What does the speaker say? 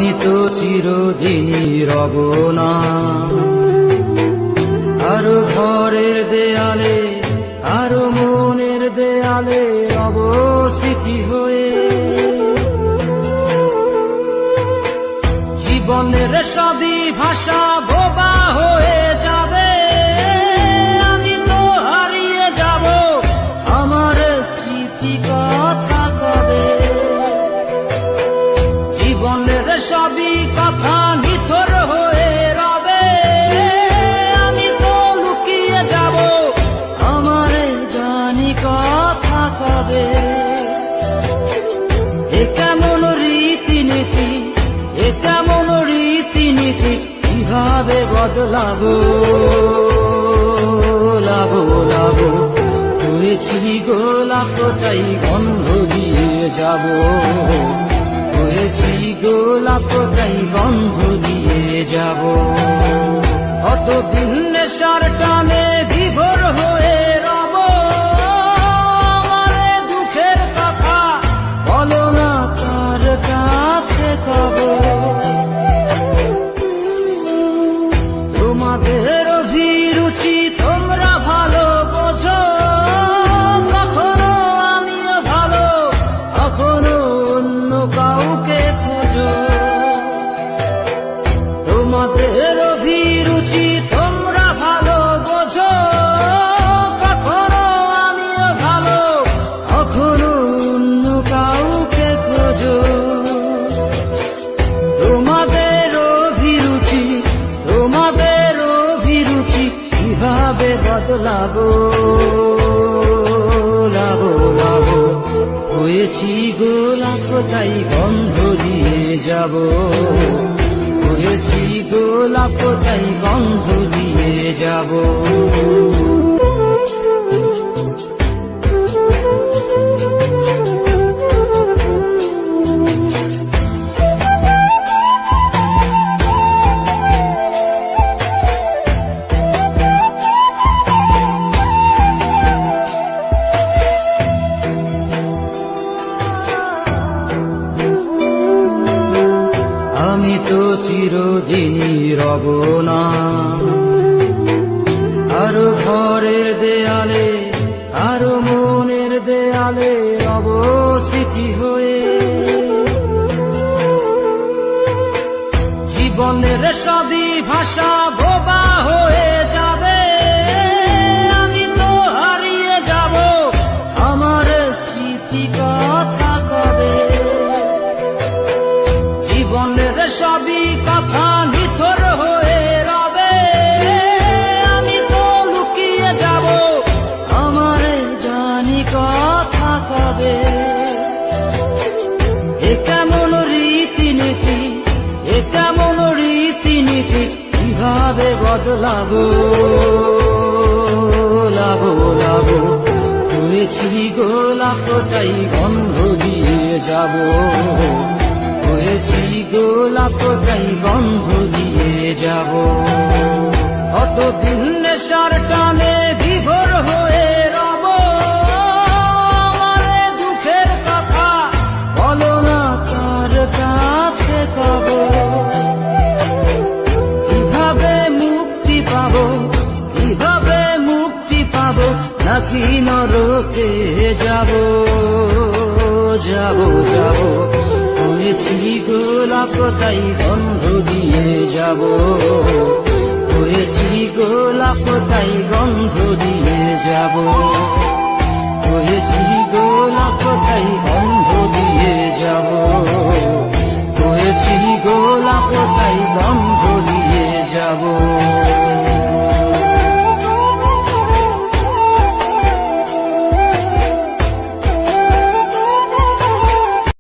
আমি তো চিরদিনই রব না আরো ঘরের দেয়ালে, আরো মনের দেয়ালে রব স্মৃতি হয়ে। জীবনের সবই ভাষা বোবা হয়ে যাবে, আমি তো হারিয়ে যাব, আমার স্মৃতি কথা কবে। জীবনের সবই কথা নিথর হয়ে রবে, আমি তো লুকিয়ে যাব, আমার জানি কথা কবে। এ কেমন রীতিনীতি, এ কেমন রীতিনীতি, কিভাবে বদলাবো লাবো লাবো। হয়েছি গোলাপটাই গন্ধ দিয়ে যাব, হয়েছি গোলাপটাই গন্ধ দিয়ে যাব। কতদিন নেশার টানে বিভোর হয়ে রব, আমার দুঃখের কথা বলো না তার কাছে কবে। তোমাদের অভিরুচি তোমরা ভালো বোঝো, কখনো আমিও ভালো, কখনো অন্য কাউকে খোঁজো। তোমাদের অভিরুচি তোমরা ভালো বোঝো, কখনো আমিও ভালো, কখনো অন্য কাউকে খোঁজো। তোমাদের অভিরুচি, তোমাদের অভিরুচি, কিভাবে বদলাবো লাবো লাবো। হয়েছি গোলাপটাই গন্ধ দিয়ে যাব, হয়েছি গোলাপটাই গন্ধ দিয়ে যাব। আমি তো চিরদিনই রব না আরো ঘরের দেয়ালে, আরো মনের দেয়ালে রব স্মৃতি হয়ে। জীবনের সবই ভাষা বোবা হয়ে যাবে, আমি তো হারিয়ে যাব, আমার স্মৃতি কথা কবে। জীবনের সবই কথা নিথর হয়ে রবে, আমি তো লুকিয়ে যাব, আমার জানি কথা কবে। এ কেমন রীতিনীতি, এ কেমন রীতিনীতি, কিভাবে বদলাবো লাবো লাবো। হয়েছি গোলাপটাই গন্ধ দিয়ে যাব, হয়েছি গোলাপটাই গন্ধ দিয়ে যাব। কতদিন নেশার টানে বিভোর হয়ে রব, আমার দুঃখের কথা বলো না তার কাছে কবে। কিভাবে মুক্তি পাবো, কিভাবে মুক্তি পাবো, নাকি নরকে যাব যাব যাব। হয়েছি গোলাপটাই গন্ধ দিয়ে যাব, হয়েছি গোলাপটাই গন্ধ দিয়ে যাব, হয়েছি গোলাপটাই